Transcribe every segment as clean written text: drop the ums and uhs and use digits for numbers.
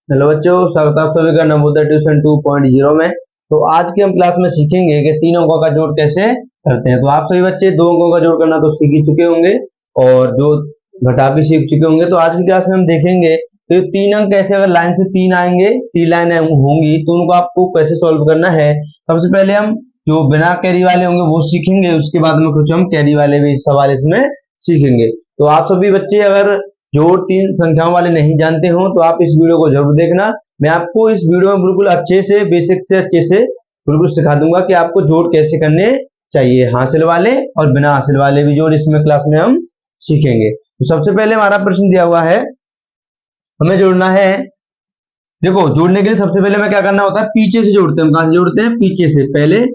Hello बच्चों, स्वागत है आप सभी का नवोदय ट्यूशन 2.0 में। तो आज की हम क्लास में सीखेंगे कि तीन अंकों का जोड़ कैसे करते हैं। तो आप सभी बच्चे दो अंकों का जोड़ करना तो सीख ही चुके होंगे और जो घटा भी सीख चुके होंगे। तो आज की क्लास में हम देखेंगे तो तीन अंक कैसे, अगर लाइन से तीन आएंगे, तीन लाइन होंगी तो उनको आपको कैसे सॉल्व करना है। सबसे पहले हम जो बिना कैरी वाले होंगे वो सीखेंगे, उसके बाद में कुछ हम कैरी वाले भी सवाल इसमें सीखेंगे। तो आप सभी बच्चे अगर जोड़ तीन संख्याओं वाले नहीं जानते हो तो आप इस वीडियो को जरूर देखना। मैं आपको इस वीडियो में बिल्कुल अच्छे से, बेसिक से अच्छे से बिल्कुल सिखा दूंगा कि आपको जोड़ कैसे करने चाहिए, हासिल वाले और बिना हासिल वाले भी जोड़ इसमें क्लास में हम सीखेंगे। तो सबसे पहले हमारा प्रश्न दिया हुआ है, हमें जोड़ना है। देखो, जोड़ने के लिए सबसे पहले हमें क्या करना होता है, पीछे से जोड़ते हैं। हम कहां से जोड़ते हैं? पीछे से। पहले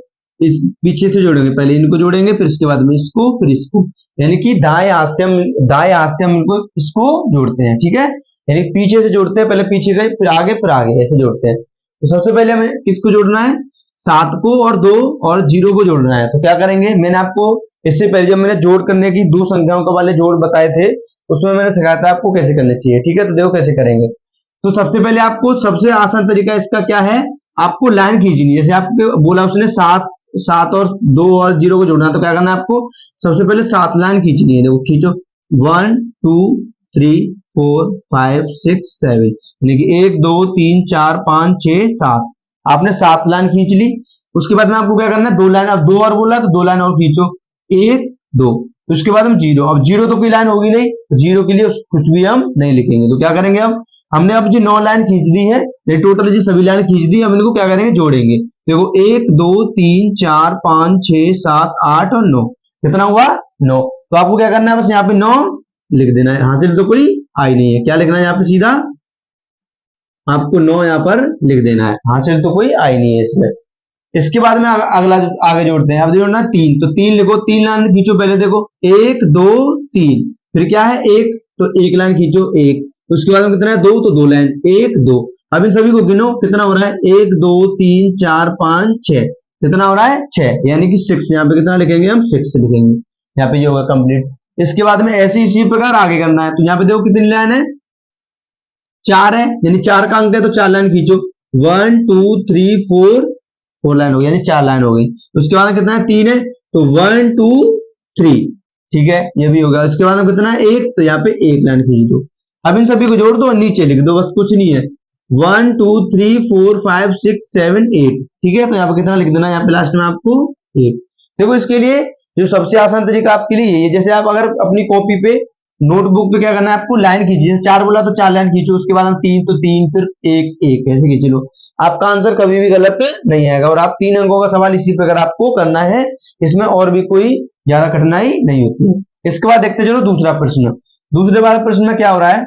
इस पीछे से जोड़ेंगे, पहले इनको जोड़ेंगे, फिर इसके बाद में इसको, फिर इसको, यानी कि दाएं हाथ से हम इनको इसको जोड़ते हैं। ठीक है, यानी पीछे से जोड़ते हैं, पहले पीछे गए, फिर आगे ऐसे जोड़ते हैं। तो सबसे पहले हमें किसको जोड़ना है? 7 को और 2 और 0 को जोड़ना है। तो क्या करेंगे, मैंने आपको इससे पहले जब मैंने जोड़ करने की दो संख्याओं के वाले जोड़ बताए थे उसमें मैंने सिखाया था आपको कैसे करने चाहिए। ठीक है, तो देखो कैसे करेंगे। तो सबसे पहले आपको सबसे आसान तरीका इसका क्या है, आपको लाइन खींचनी है। जैसे आपको बोला उसने 7 और 2 और 0 को जोड़ना है, तो क्या करना है आपको? सबसे पहले 7 लाइन खींचनी है। देखो खींचो, 1 2 3 4 5 6 7, यानी कि 1 2 3 4 5 6 7। आपने 7 लाइन खींच ली। उसके बाद में आपको क्या करना है, 2 लाइन, अब 2 और बोला तो 2 लाइन और खींचो, 1 2। उसके बाद हम 0, अब 0 तो कोई लाइन होगी नहीं, तो 0 के लिए कुछ भी हम नहीं लिखेंगे। तो क्या करेंगे, अब हमने अब जी 9 लाइन खींच दी है, ये टोटल जी सभी लाइन खींच दी, हम इनको क्या करेंगे, जोड़ेंगे। देखो 1 2 3 4 5 6 7 8 और 9, कितना हुआ? 9। तो आपको क्या करना है, बस यहाँ पे 9 लिख देना है। हासिल तो कोई आई नहीं है, क्या लिखना है यहाँ पे? सीधा आपको 9 यहाँ पर लिख देना है, हासिल तो कोई आई नहीं है इसमें। इसके बाद में अगला आगे जोड़ते हैं। अब जोड़ना 3, तो 3 लिखो, 3 लाइन खींचो। पहले देखो 1 2 3, फिर क्या है 1, तो 1 लाइन खींचो 1। उसके बाद में कितना है 2, तो 2 लाइन 1 2। अब इन सभी को गिनो, कितना हो रहा है? 1 2 3 4 5 6, कितना हो रहा है? 6, यानी कि 6। यहाँ पे कितना लिखेंगे हम? 6 लिखेंगे। यहाँ पे ये होगा कंप्लीट। इसके बाद में ऐसे इसी प्रकार आगे करना है। तो यहाँ पे देखो कितनी लाइन है? 4 है, यानी 4 का अंक है तो 4 लाइन खींचो, 1 2 3 4 लाइन हो गई, यानी 4 लाइन हो गई। उसके बाद कितना है? 3 है, तो 1 2 3। ठीक है, ये भी होगा। उसके बाद कितना है? 1, तो यहाँ पे 1 लाइन खींच दो। अब इन सभी को जोड़ दो, नीचे लिख दो, बस कुछ नहीं है। 1 2 3 4 5 6 7 8। ठीक है, तो यहाँ पे कितना लिख देना, यहाँ पे लास्ट में आपको 8। देखो इसके लिए जो सबसे आसान तरीका आपके लिए ये, जैसे आप अगर अपनी कॉपी पे, नोटबुक पे क्या करना है आपको, लाइन खींचिए। 4 बोला तो 4 लाइन खींचो, उसके बाद हम 3 तो 3, फिर 1 1, ऐसे खींच लो। आपका आंसर कभी भी गलत नहीं आएगा। और आप 3 अंकों का सवाल इसी प्रकार आपको करना है, इसमें और भी कोई ज्यादा कठिनाई नहीं होती है। इसके बाद देखते चलो दूसरा प्रश्न। दूसरे वाले प्रश्न में क्या हो रहा है,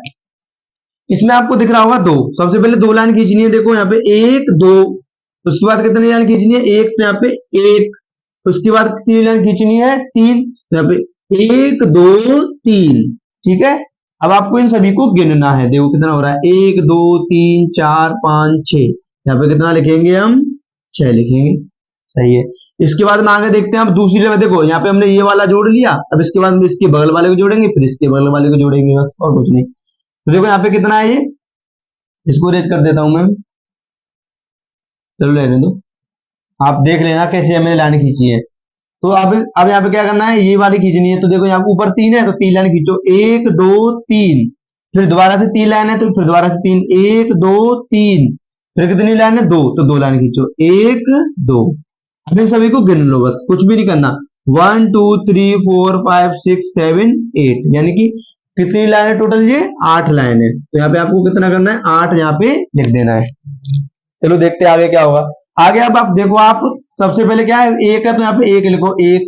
इसमें आपको दिख रहा होगा 2। सबसे पहले 2 लाइन खींचनी है। देखो यहाँ पे 1 2, उसके बाद कितनी लाइन खींचनी है? 1, तो यहाँ पे 1। उसके बाद कितनी लाइन खींचनी है? 3, तो यहाँ पे 1 2 3। ठीक है, अब आपको इन सभी को गिनना है। देखो कितना हो रहा है, 1 2 3 4 5 6। यहाँ पे कितना लिखेंगे हम? 6 लिखेंगे। सही है। इसके बाद में आगे देखते हैं हम दूसरी जगह। देखो यहाँ पे हमने ये वाला जोड़ लिया, अब इसके बाद में इसके बगल वाले को जोड़ेंगे, फिर इसके बगल वाले को जोड़ेंगे, बस और कुछ नहीं। तो देखो यहाँ पे कितना है, ये इसको रेज कर देता हूं मैं, चलो रहने दो, आप देख लेना कैसे मैंने लाइन खींची है। तो अब यहाँ पे क्या करना है, ये वाली खींचनी है। तो देखो यहाँ ऊपर 3 है, तो 3 लाइन खींचो, 1 2 3, फिर दोबारा से 3 लाइन है, तो फिर दोबारा से 3, 1 2 3, फिर कितनी लाइन है? 2, तो 2 लाइन खींचो, 1 2। अब इन सभी को गिन लो, बस कुछ भी नहीं करना। 1 2 3 4 5 6 7 8, यानी कि कितनी लाइन है टोटल? ये 8 लाइन है। तो यहाँ पे आपको कितना करना है? 8 यहाँ पे लिख देना है। चलो देखते हैं आगे क्या होगा। आगे अब आप देखो, आप सबसे पहले क्या है, 1 है तो यहाँ पे 1 लिखो, 1।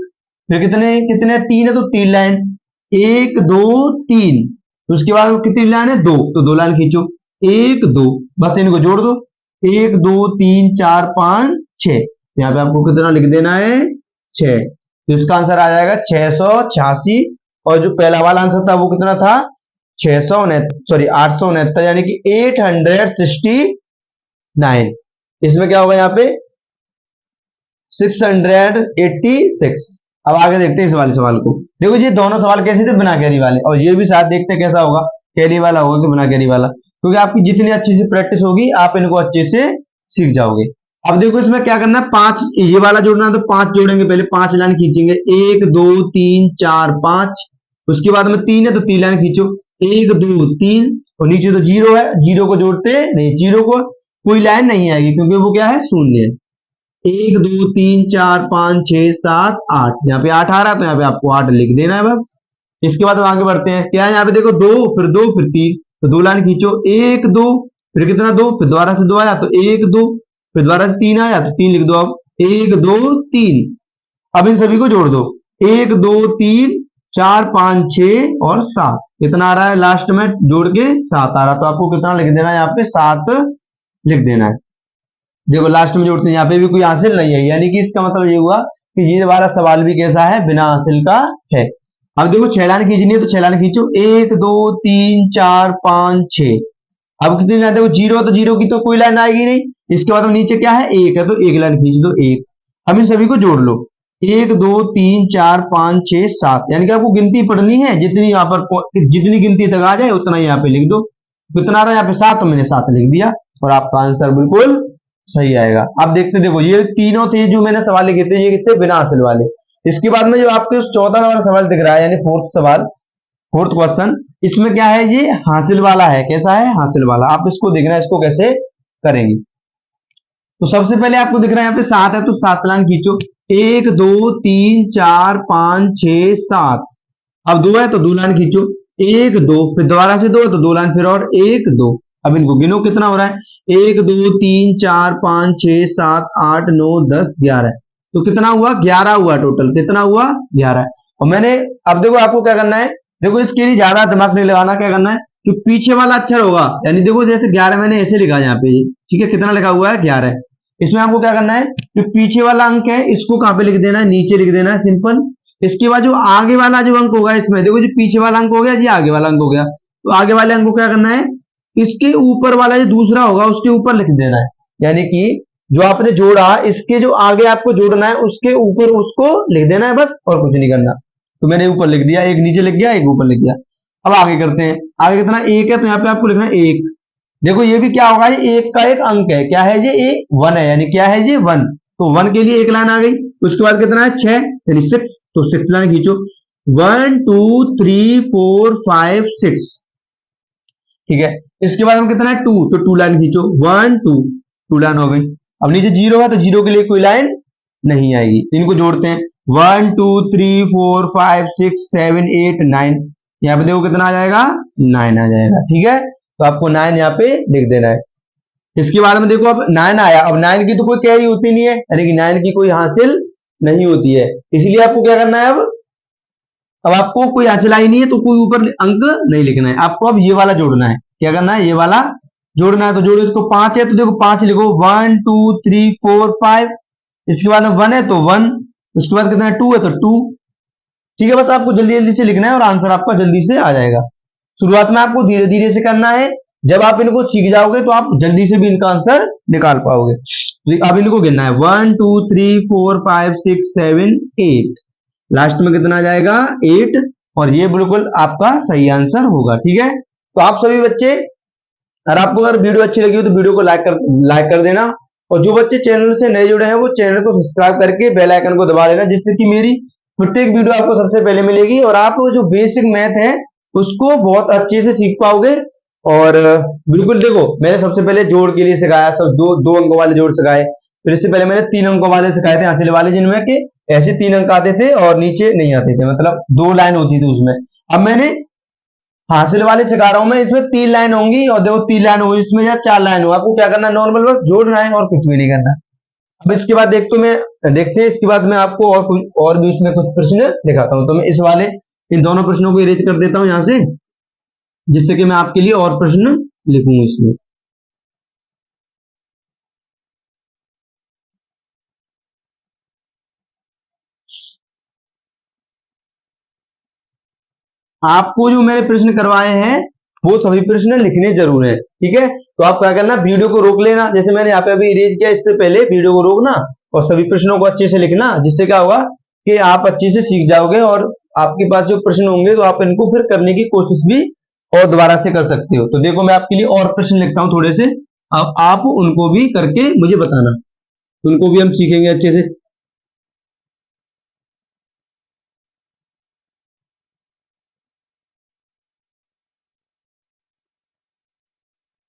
फिर कितने कितने 3 है, तो 3 लाइन, 1 2 3। उसके बाद कितनी लाइन है? 2, तो 2 लाइन खींचो, 1 2, बस इनको जोड़ दो, 1 2 3 4 5 6। यहाँ पे आपको कितना लिख देना है? 6। तो इसका आंसर आ जाएगा 686। और जो पहला वाला आंसर था वो कितना था? 869, यानी कि 869। इसमें क्या होगा यहाँ पे? 686। अब आगे देखते हैं इस वाले सवाल को। देखो ये दोनों सवाल कैसे थे? बिना कैरी वाले। और ये भी साथ देखते हैं कैसा होगा, कैरी वाला होगा कि बिना कैरी वाला। क्योंकि आपकी जितनी अच्छी से प्रैक्टिस होगी आप इनको अच्छे से सीख जाओगे। अब देखो इसमें क्या करना है, 5 ये वाला जोड़ना है तो 5 जोड़ेंगे, पहले 5 लाइन खींचेंगे, 1 2 3 4 5। उसके बाद में 3 है तो 3 लाइन खींचो, 1 2 3, और नीचे तो 0 है, 0 को जोड़ते नहीं, 0 को कोई लाइन नहीं आएगी क्योंकि वो क्या है, शून्य है। 1 2 3 4 5 6 7 8, यहाँ पे 8 आ रहा है तो यहाँ पे आपको 8 लिख देना है बस। इसके बाद हम आगे बढ़ते हैं, क्या है यहाँ पे देखो 2 फिर 2 फिर 3, तो 2 लाइन खींचो, 1 2 फिर कितना 2, फिर दोबारा से 2 आया तो 1 2, फिर दोबारा से 3 आया तो 3 लिख दो, अब 1 2 3। अब इन सभी को जोड़ दो, 1 2 3 4 5 6 और 7, कितना आ रहा है लास्ट में जोड़ के 7 आ रहा है, तो आपको कितना लिख देना है, यहाँ पे 7 लिख देना है। देखो लास्ट में जोड़ते हैं, यहाँ पे भी कोई हासिल नहीं है, यानी कि इसका मतलब ये हुआ कि ये वाला सवाल भी कैसा है, बिना हासिल का है। अब देखो 6 लाइन खींचनी है तो 6 लाइन खींचो, 1 2 3 4 5 6। अब कितनी लाइन, देखो 0 तो 0 की तो कोई लाइन आएगी नहीं। इसके बाद नीचे क्या है, 1 है तो 1 लाइन खींच दो, 1। अब इन सभी को जोड़ लो, 1 2 3 4 5 6 7, यानी कि आपको गिनती पढ़नी है, जितनी यहाँ पर जितनी गिनती तक आ जाए उतना यहाँ पे लिख दो। कितना आ रहा है यहाँ पे 7, तो मैंने 7 लिख दिया और आपका आंसर बिल्कुल सही आएगा। अब देखते देखो ये तीनों थे जो मैंने सवाल लिखे थे, ये कितने बिना हासिल वाले। इसके बाद में जो आपके उस 14 वाला सवाल दिख रहा है, यानी फोर्थ सवाल, फोर्थ क्वेश्चन, इसमें क्या है, ये हासिल वाला है। कैसा है, हासिल वाला। आप इसको देखना है, इसको कैसे करेंगे। तो सबसे पहले आपको दिख रहा है यहाँ पे 7 है तो 7 लाइन खींचो, 1 2 3 4 5 6 7। अब 2 है तो 2 लाइन खींचो, 1 2, फिर दोबारा से 2 है तो 2 लाइन, फिर और 1 2। अब इनको गिनो कितना हो रहा है, 1 2 3 4 5 6 7 8 9 10 11। तो कितना हुआ, 11 हुआ टोटल, कितना हुआ 11। और मैंने, अब देखो आपको क्या करना है, देखो इसके लिए ज्यादा दिमाग नहीं लगाना, क्या करना है कि पीछे वाला अक्षर होगा, यानी देखो जैसे 11 मैंने ऐसे लिखा यहाँ पे, ठीक है, कितना लिखा हुआ है 11। इसमें आपको क्या करना है, जो पीछे वाला अंक है इसको कहां पे लिख देना है, नीचे लिख देना है, सिंपल। इसके बाद जो आगे वाला जो अंक होगा इसमें, देखो जो पीछे वाला अंक हो गया, ये आगे वाला अंक हो गया, तो आगे वाले अंक को क्या करना है, इसके ऊपर वाला जो दूसरा होगा उसके ऊपर लिख देना है। यानी कि जो आपने जोड़ा, इसके जो आगे आपको जोड़ना है उसके ऊपर उसको लिख देना है बस, और कुछ नहीं करना। तो मैंने ऊपर लिख दिया, एक नीचे लिख गया, एक ऊपर लिख दिया। अब आगे करते हैं, आगे कितना 1 है तो यहाँ पे आपको लिखना है 1। देखो ये भी क्या होगा, ये 1 का एक अंक है, क्या है ये 1 है, यानी क्या है ये 1। तो 1 के लिए 1 लाइन आ गई। उसके बाद कितना है 6, यानी 6, तो 6 लाइन खींचो, 1 2 3 4 5 6, ठीक है। इसके बाद हम कितना है 2, तो 2 लाइन खींचो, 1 2, 2 लाइन हो गई। अब नीचे 0 है तो 0 के लिए कोई लाइन नहीं आएगी। इनको जोड़ते हैं, 1 2 3 4 5 6 7 8 9। यहाँ पे देखो कितना आ जाएगा, 9 आ जाएगा, ठीक है। तो आपको 9 यहाँ पे लिख देना है। इसके बाद में देखो अब 9 आया, अब 9 की तो कोई कैरी होती नहीं है, यानी कि 9 की कोई हासिल नहीं होती है, इसलिए आपको क्या करना है, अब आपको कोई हासिल आई नहीं है तो कोई ऊपर अंक नहीं लिखना है, आपको अब ये वाला जोड़ना है। क्या करना है, ये वाला जोड़ना है। तो जोड़ो, इसको 5 है तो देखो 5 लिखो, 1 2 3 4 5। इसके बाद 1 है तो 1, उसके बाद कितना 2 है तो 2, ठीक है। बस आपको जल्दी जल्दी से लिखना है और आंसर आपका जल्दी से आ जाएगा। शुरुआत में आपको धीरे धीरे से करना है, जब आप इनको सीख जाओगे तो आप जल्दी से भी इनका आंसर निकाल पाओगे। तो अब इनको गिनना है, 1 2 3 4 5 6 7 8, लास्ट में कितना आ जाएगा 8, और ये बिल्कुल आपका सही आंसर होगा, ठीक है। तो आप सभी बच्चे, और आपको अगर वीडियो अच्छी लगी हो तो वीडियो को लाइक कर देना, और जो बच्चे चैनल से नए जुड़े हैं वो चैनल को सब्सक्राइब करके बेल आइकन को दबा लेना, जिससे कि मेरी प्रत्येक वीडियो आपको सबसे पहले मिलेगी, और आप जो बेसिक मैथ है उसको बहुत अच्छे से सीख पाओगे। और बिल्कुल देखो, मैंने सबसे पहले जोड़ के लिए सिखाया, सब दो अंकों वाले जोड़ सिखाए, फिर इससे पहले मैंने 3 अंकों वाले सिखाए थे, हासिल वाले, जिनमें के ऐसे 3 अंक आते थे और नीचे नहीं आते थे, मतलब 2 लाइन होती थी उसमें। अब मैंने हासिल वाले सिखा रहा हूं मैं, इसमें 3 लाइन होंगी, और देखो 3 लाइन होगी, इसमें या 4 लाइन हो। आपको क्या करना है, नॉर्मल बस जोड़ना है और कुछ भी नहीं करना। अब इसके बाद देखते हैं इसके बाद मैं आपको और भी इसमें कुछ प्रश्न दिखाता हूं। तो मैं इस वाले इन दोनों प्रश्नों को इरेज कर देता हूं यहां से, जिससे कि मैं आपके लिए और प्रश्न लिखूं इसमें। आपको जो मैंने प्रश्न करवाए हैं वो सभी प्रश्न लिखने जरूर है, ठीक है। तो आप क्या करना, वीडियो को रोक लेना, जैसे मैंने यहाँ पे अभी इरेज किया, इससे पहले वीडियो को रोकना और सभी प्रश्नों को अच्छे से लिखना, जिससे क्या होगा कि आप अच्छे से सीख जाओगे, और आपके पास जो प्रश्न होंगे तो आप इनको फिर करने की कोशिश भी और दोबारा से कर सकते हो। तो देखो मैं आपके लिए और प्रश्न लिखता हूं थोड़े से, अब आप उनको भी करके मुझे बताना, उनको भी हम सीखेंगे अच्छे से।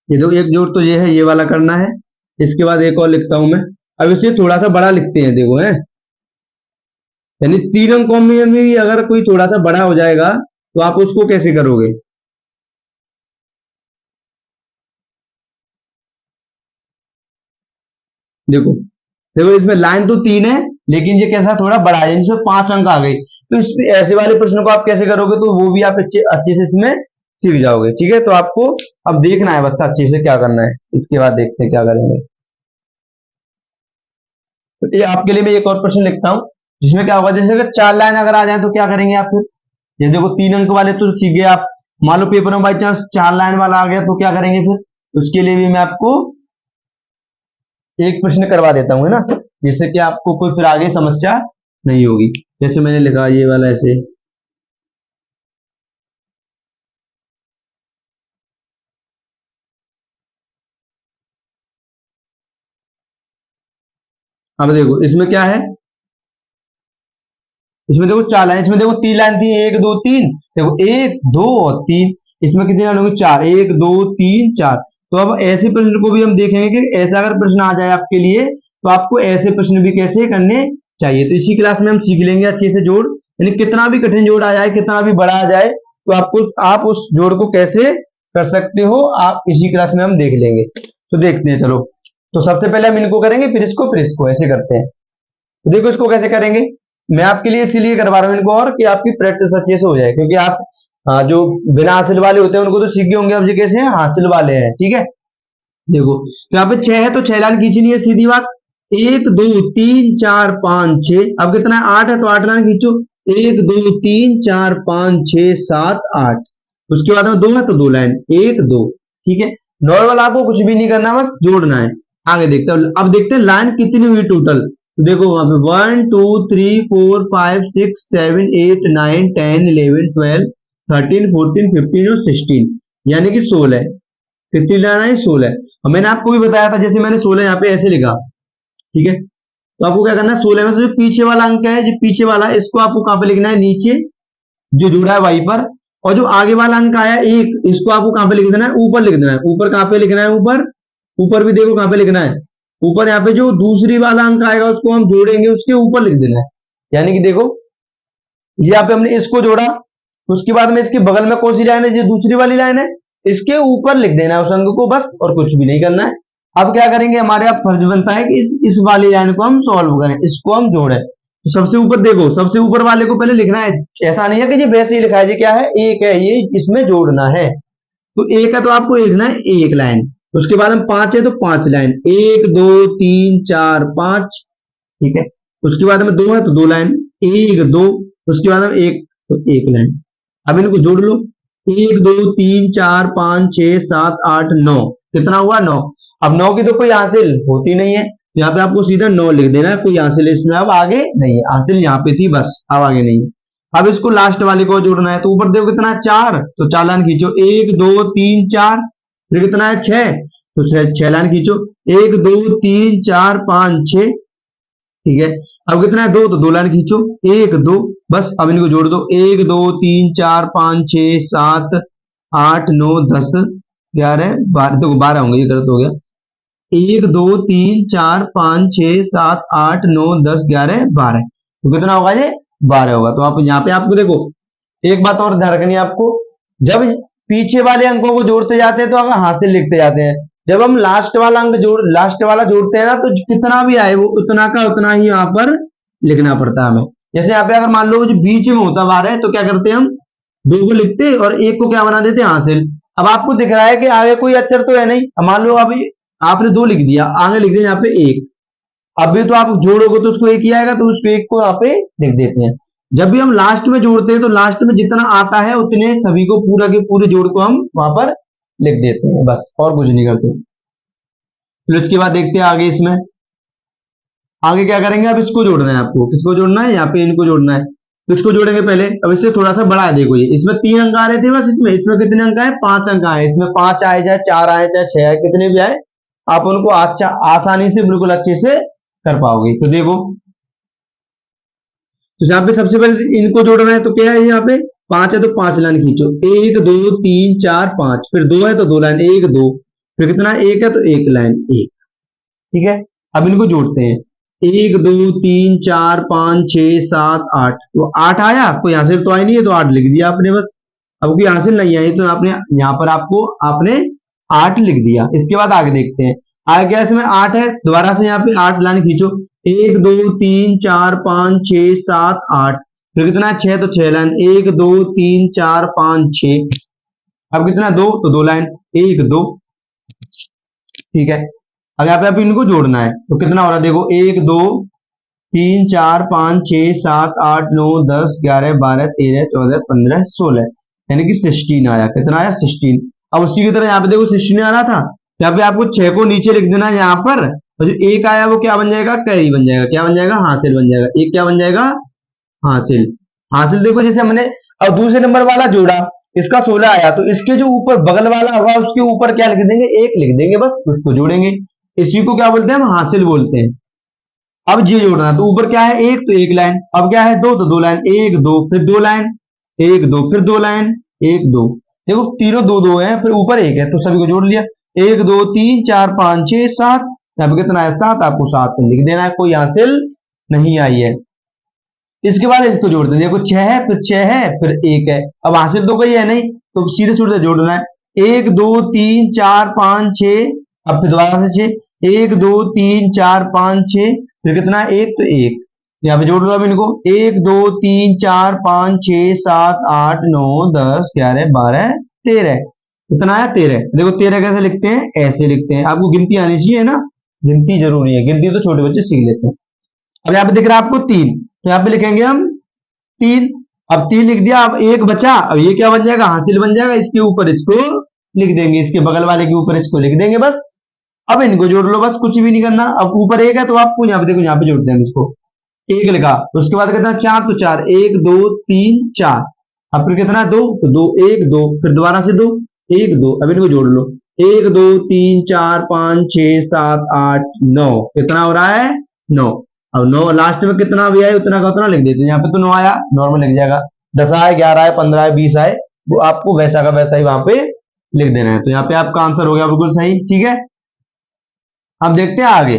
ये देखो एक जोड़ तो ये है, ये वाला करना है। इसके बाद एक और लिखता हूं मैं। अब इसे थोड़ा सा बड़ा लिखते हैं, देखो है, यानी 3 अंकों में भी अगर कोई थोड़ा सा बड़ा हो जाएगा तो आप उसको कैसे करोगे। देखो देखो इसमें लाइन तो 3 है, लेकिन ये कैसा थोड़ा बड़ा है, इसमें 5 अंक आ गए, तो इसमें ऐसे वाले प्रश्न को आप कैसे करोगे, तो वो भी आप अच्छे अच्छे से इसमें सीख जाओगे। ठीक है, तो आपको अब देखना है बस अच्छे से क्या करना है, इसके बाद देखते हैं क्या करेंगे। तो ये आपके लिए मैं एक और प्रश्न लिखता हूं, जिसमें क्या होगा, जैसे अगर 4 लाइन अगर आ जाए तो क्या करेंगे आप फिर। ये देखो 3 अंक वाले तो सीख गए आप, मान लो पेपर में बाई चांस 4 लाइन वाला आ गया तो क्या करेंगे फिर। उसके लिए भी मैं आपको एक प्रश्न करवा देता हूँ, है ना, जिससे कि आपको कोई फिर आगे समस्या नहीं होगी। जैसे मैंने लिखा ये वाला ऐसे। अब देखो इसमें क्या है, इसमें देखो 4 लाइन, इसमें देखो 3 लाइन थी, 1 2 3, देखो 1 2 और 3, इसमें कितनी लाइन होगी, 4, 1 2 3 4। तो अब ऐसे प्रश्न को भी हम देखेंगे कि ऐसा अगर प्रश्न आ जाए आपके लिए तो आपको ऐसे प्रश्न भी कैसे करने चाहिए। तो इसी क्लास में हम सीख लेंगे अच्छे से जोड़, यानी कितना भी कठिन जोड़ आ जाए, कितना भी बड़ा आ जाए, तो आपको आप उस जोड़ को कैसे कर सकते हो, आप इसी क्लास में हम देख लेंगे। तो देखते हैं चलो। तो सबसे पहले हम इनको करेंगे, फिर इसको ऐसे करते हैं। तो देखो इसको कैसे करेंगे, मैं आपके लिए इसीलिए करवा रहा हूँ इनको, और कि आपकी प्रैक्टिस अच्छे से हो जाए, क्योंकि आप जो बिना हासिल वाले होते हैं उनको तो सीख गए होंगे, अब ये कैसे हैं, हासिल वाले हैं। ठीक है, देखो तो यहाँ पे 6 है तो 6 लाइन खींचनी है, सीधी बात। 1 2 3 4 5 6, अब कितना है, 8 है तो 8 लाइन खींचो। 1 2 3 4 5 6 7 8, उसके बाद में 2 है तो 2 लाइन, 1 2। ठीक है, नॉर्मल आपको कुछ भी नहीं करना, बस जोड़ना है। आगे देखते हैं, अब देखते हैं लाइन कितनी हुई टोटल। तो देखो वहां पे 1 2 3 4 5 6 7 8 9 10 11 12 13 14 15 और 16, यानी कि 16। कितनी लाइन आई, 16। और मैंने आपको भी बताया था, जैसे मैंने 16 यहाँ पे ऐसे लिखा। ठीक है, तो आपको क्या करना है, 16 में से जो पीछे वाला अंक है, जो पीछे वाला है, इसको आपको कहां पे लिखना है, नीचे जो जुड़ा है वहीं पर। और जो आगे वाला अंक आया एक, इसको आपको कहां पे लिख देना है, ऊपर लिख देना है। ऊपर कहां पे लिखना है, ऊपर, ऊपर भी देखो कहां पे लिखना है, ऊपर। यहाँ पे जो दूसरी वाला अंक आएगा उसको हम जोड़ेंगे, उसके ऊपर लिख देना है। यानी कि देखो यहाँ पे हमने इसको जोड़ा, उसके बाद में इसके बगल में कौन सी लाइन है, जो दूसरी वाली लाइन है, इसके ऊपर लिख देना है उस अंक को, बस, और कुछ भी नहीं करना है। अब क्या करेंगे, हमारे आप फर्ज बनता है कि इस वाली लाइन को हम सॉल्व करें, इसको हम जोड़ें। तो सबसे ऊपर देखो, सबसे ऊपर वाले को पहले लिखना है, ऐसा नहीं है कि ये वैसे ही लिखा है, ये क्या है, एक है, ये इसमें जोड़ना है। तो एक है तो आपको लिखना है 1 लाइन, उसके बाद हम 5 है तो 5 लाइन, 1 2 3 4 5। ठीक है, उसके बाद में 2 है तो 2 लाइन, 1 2, उसके बाद में 1 तो 1 लाइन। अब इनको जोड़ लो, 1 2 3 4 5 6 7 8 9, कितना हुआ, 9। अब 9 की तो कोई हासिल होती नहीं है, यहाँ पे आपको सीधा 9 लिख देना है, कोई हासिल इसमें अब आगे नहीं है, हासिल यहाँ पे थी बस, अब आगे नहीं है। अब इसको लास्ट वाले को जोड़ना है, तो ऊपर देखो कितना है, 4, तो 4 लाइन खींचो, 1 2 3 4। फिर कितना है, 6, तो 6 लाइन खींचो, 1 2 3 4 5 6। ठीक है, अब कितना है, 2, तो 2 लाइन खींचो, 1 2, बस। अब इनको जोड़ दो, 1 2 3 4 5 6 7 8 9 10 11 12, देखो 12 होंगे, ये गलत हो गया। 1 2 3 4 5 6 7 8 9 10 11 12, तो कितना होगा ये, 12 होगा। तो आप यहाँ पे आपको देखो एक बात और ध्यान रखनी है आपको, जब पीछे वाले अंकों को जोड़ते जाते हैं तो अगर हासिल लिखते जाते हैं, जब हम लास्ट वाला जोड़ते हैं ना, तो कितना भी आए वो उतना का उतना ही यहाँ पर लिखना पड़ता है हमें। जैसे यहाँ पे अगर मान लो जो बीच में होता 12 है, तो क्या करते हैं हम, 2 को लिखते और एक को क्या बना देते हैं, हासिल। अब आपको दिख रहा है कि आगे कोई अक्षर तो है नहीं, अब मान लो अभी आपने 2 लिख दिया, आगे लिख दिया यहाँ पे 1। अभी तो आप जोड़ोगे तो उसको एक ही आएगा, तो उसको एक को यहाँ पे लिख देते हैं। जब भी हम लास्ट में जोड़ते हैं तो लास्ट में जितना आता है उतने सभी को, पूरा के पूरे जोड़ को हम वहां पर लिख देते हैं, बस, और कुछ नहीं करते। फिर उसके बाद देखते हैं आगे, इसमें आगे क्या करेंगे, अब इसको जोड़ना है आपको, किसको जोड़ना है, यहाँ पे इनको जोड़ना है। तो इसको जोड़ेंगे पहले। अब इससे थोड़ा सा बड़ा है, देखो ये इसमें 3 अंक आ रहे थे बस, इसमें कितने अंक आए, 5 अंक आए। इसमें 5 आए चाहे 4 आए चाहे 6 आए, कितने भी आए आप उनको अच्छा आसानी से बिल्कुल अच्छे से कर पाओगे। तो देखो, तो यहाँ पे सबसे पहले इनको जोड़ना है, तो क्या है यहाँ पे 5 है तो 5 लाइन खींचो, 1 2 3 4 5, फिर 2 है तो 2 लाइन, 1 2, फिर कितना 1 है तो 1 लाइन 1। ठीक है, अब इनको जोड़ते हैं, 1 2 3 4 5 6 7 8, तो 8 आया आपको, यहाँ से तो आई नहीं है तो 8 लिख दिया आपने बस। अब कोई यहाँ से नहीं आई तो आपने यहाँ पर आपने 8 लिख दिया। इसके बाद आगे देखते हैं, आगे क्या इसमें 8 है, दोबारा से यहाँ पे 8 लाइन खींचो, 1 2 3 4 5 6 7 8, फिर कितना 6 तो 6 लाइन, 1 2 3 4 5 6, अब कितना 2 तो 2 लाइन, 1 2। ठीक है, अब यहाँ पे आप इनको जोड़ना है, तो कितना हो रहा है देखो, 1 2 3 4 5 6 7 8 9 10 11 12 13 14 15 16, यानी कि 16 आया। कितना आया 16। अब उसी की तरह यहाँ पे देखो 16 आ रहा था, यहाँ पे आपको 6 को नीचे लिख देना है यहाँ पर, और जो 1 आया वो क्या बन जाएगा, कैरी बन जाएगा। क्या बन जाएगा, हासिल बन जाएगा। एक क्या बन जाएगा, हासिल। हासिल देखो जैसे हमने अब दूसरे नंबर वाला जोड़ा, इसका 16 आया, तो इसके जो ऊपर बगल वाला होगा उसके ऊपर क्या लिख देंगे, 1 लिख देंगे बस, उसको जोड़ेंगे। इसी को क्या बोलते हैं, हम हासिल बोलते हैं। अब ये जोड़ना, तो ऊपर क्या है 1 तो 1 लाइन, अब क्या है 2 तो 2 लाइन, 1 2 फिर 2 लाइन, 1 2 फिर 2 लाइन, 1 2, देखो तीनों 2 2 है, फिर ऊपर 1 है, तो सभी को जोड़ लिया, 1 2 3 4 5 6 7, यहाँ पे कितना है 7, आपको 7 लिख देना है, कोई हासिल नहीं आई है। इसके बाद इसको जोड़ते हैं, देखो 6 है फिर 6 है फिर 1 है, अब हासिल तो कोई है नहीं, तो सीधे सीधे जोड़ना है, 1 2 3 4 5 6, अब फिर दोबारा से 6, 1 2 3 4 5 6, फिर कितना 1 तो 1, यहाँ पे जोड़ लो अब इनको, 1 2 3 4 5 6 7 8 9 10 11 12 13, कितना है 13। देखो 13 कैसे लिखते हैं, ऐसे लिखते हैं। आपको गिनती आनी चाहिए ना, गिनती जरूरी है, गिनती तो छोटे बच्चे सीख लेते हैं। अब यहाँ पे दिख रहा है आपको 3, तो यहाँ पे लिखेंगे हम 3, अब 3 लिख दिया, अब 1 बचा, अब ये क्या बन जाएगा, हासिल बन जाएगा। इसके ऊपर इसको लिख देंगे, इसके बगल वाले के ऊपर इसको लिख देंगे बस। अब इनको जोड़ लो बस, कुछ भी नहीं करना। अब ऊपर 1 है तो आपको यहाँ पे देखो, यहाँ पे जोड़ते हैं इसको, 1 लिखा, उसके बाद कितना 4 तो 4, 1 2 3 4, अब फिर कितना 2 तो 2 1 2, फिर दोबारा से 2 1 2, अब इनको जोड़ लो, 1 2 3 4 5 6 7 8 9, कितना हो रहा है 9। अब 9 लास्ट में कितना भी आए उतना का उतना लिख देते हैं, यहाँ पे तो 9 आया, नॉर्मल लिख जाएगा, 10 आए 11 आए 15 आए 20 आए, वो आपको वैसा का वैसा ही वहां पे लिख देना है। तो यहाँ पे आपका आंसर हो गया बिल्कुल सही। ठीक है, अब देखते हैं आगे।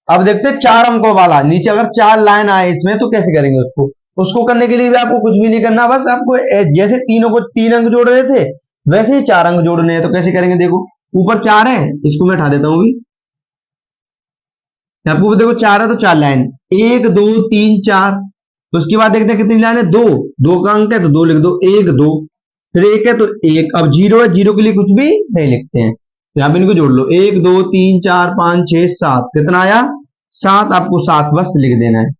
अब देखते हैं 4 अंकों वाला, नीचे अगर 4 लाइन आए इसमें तो कैसे करेंगे उसको। उसको करने के लिए भी आपको कुछ भी नहीं करना, बस आपको जैसे तीनों को 3 अंक जोड़ रहे थे वैसे ही 4 अंक जोड़ने हैं। तो कैसे करेंगे, देखो ऊपर 4 है, इसको मैं उठा देता हूँ भी, आपको देखो 4 है तो 4 लाइन, 1 2 3 4, तो उसके बाद देखते हैं कितनी लाइन है, 2 2 का अंक है तो 2 लिख दो, 1 2, फिर 1 है तो 1, अब 0 है, 0 के लिए कुछ भी नहीं लिखते हैं, तो यहाँ पे इनको जोड़ लो, 1 2 3 4 5 6 7, कितना आया 7, आपको 7 बस लिख देना है,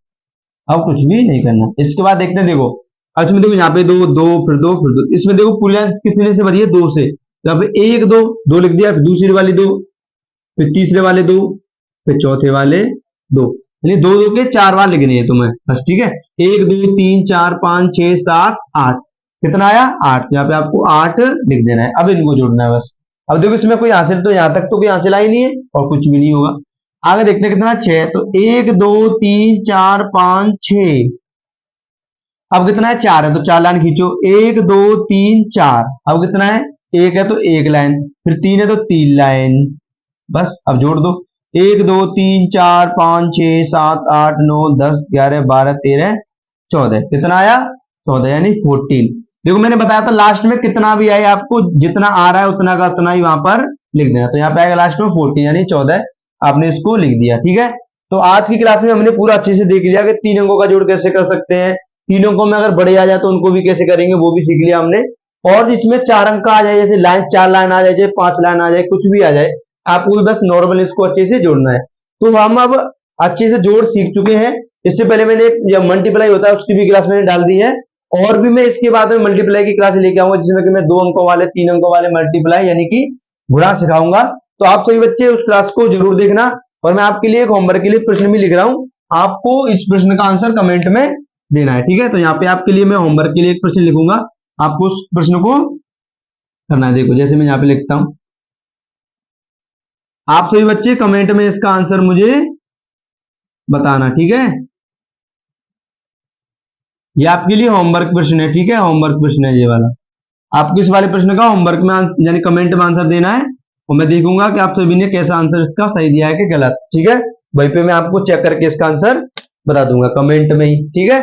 अब कुछ भी नहीं करना। इसके बाद देखते हैं, देखो अब इसमें देखो यहाँ पे 2 2 फिर 2 फिर 2, इसमें देखो पूरी लाइन कितने से भरी है, 2 से, तो यहाँ पे 1 2 2 लिख दिया, फिर दूसरी वाली 2, फिर तीसरे वाले 2, फिर चौथे वाले 2, यानी 2 2 के 4 बार लिखने हैं तुम्हें बस। ठीक है, 1 2 3 4 5 6 7 8, कितना आया 8, यहाँ पे आपको 8 लिख देना है। अब इनको जोड़ना है बस। अब देखो इसमें कोई हासिल, तो यहाँ तक तो कोई हासिल आई नहीं है और कुछ भी नहीं होगा। आगे देखते हैं कितना 6, तो 1 2 3 4 5 6, अब कितना है 4 है तो 4 लाइन खींचो, 1 2 3 4, अब कितना है 1 है तो 1 लाइन, फिर 3 है तो 3 लाइन बस। अब जोड़ दो, 1 2 3 4 5 6 7 8 9 10 11 12 13 14, कितना आया 14, यानी 14। देखो मैंने बताया था लास्ट में कितना भी आए आपको जितना आ रहा है उतना का उतना ही वहां पर लिख देना, तो यहाँ पे आएगा लास्ट में 14 यानी 14, आपने इसको लिख दिया। ठीक है, तो आज की क्लास में हमने पूरा अच्छे से देख लिया कि 3 अंकों का जोड़ कैसे कर सकते हैं, 3 अंकों में अगर बड़े आ जाए तो उनको भी कैसे करेंगे वो भी सीख लिया हमने, और इसमें 4 अंक का आ जाए, जैसे लाइन 4 लाइन आ जाए, 5 लाइन आ जाए, कुछ भी आ जाए, आपको भी बस नॉर्मल इसको अच्छे से जोड़ना है। तो हम अब अच्छे से जोड़ सीख चुके हैं। इससे पहले मैंने जब मल्टीप्लाई होता है उसकी भी क्लास मैंने डाल दी है, और भी मैं इसके बाद में मल्टीप्लाई की क्लास लेके आऊंगा जिसमें कि मैं 2 अंकों वाले 3 अंकों वाले मल्टीप्लाई यानी कि गुणा सिखाऊंगा। तो आप सभी बच्चे उस क्लास को जरूर देखना, और मैं आपके लिए एक होमवर्क के लिए प्रश्न भी लिख रहा हूं, आपको इस प्रश्न का आंसर कमेंट में देना है। ठीक है, तो यहाँ पे आपके लिए मैं होमवर्क के लिए एक प्रश्न लिखूंगा, आपको उस प्रश्न को करना है। देखो जैसे मैं यहाँ पे लिखता हूं, आप सभी बच्चे कमेंट में इसका आंसर मुझे बताना। ठीक है, ये आपके लिए होमवर्क प्रश्न है। ठीक है, होमवर्क प्रश्न है ये वाला, आपको इस वाले प्रश्न का होमवर्क में यानी कमेंट में आंसर देना है, और मैं देखूंगा कि आप सभी ने कैसा आंसर इसका सही दिया है कि गलत। ठीक है, वहीं पे मैं आपको चेक करके इसका आंसर बता दूंगा कमेंट में ही। ठीक है,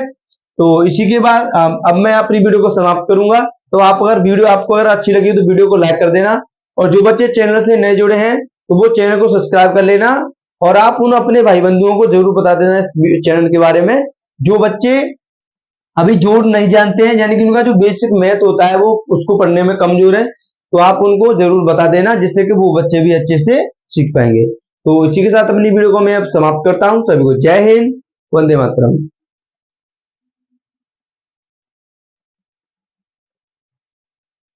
तो इसी के बाद अब मैं अपनी वीडियो को समाप्त करूंगा। तो आप अगर वीडियो आपको अगर अच्छी लगी तो वीडियो को लाइक कर देना, और जो बच्चे चैनल से नए जुड़े हैं तो वो चैनल को सब्सक्राइब कर लेना, और आप उन अपने भाई बंधुओं को जरूर बता देना इस चैनल के बारे में, जो बच्चे अभी जोड़ नहीं जानते हैं, यानी कि उनका जो बेसिक मैथ होता है वो उसको पढ़ने में कमजोर है, तो आप उनको जरूर बता देना, जिससे कि वो बच्चे भी अच्छे से सीख पाएंगे। तो इसी के साथ अपनी वीडियो को मैं अब समाप्त करता हूं। सभी को जय हिंद, वंदे मातरम।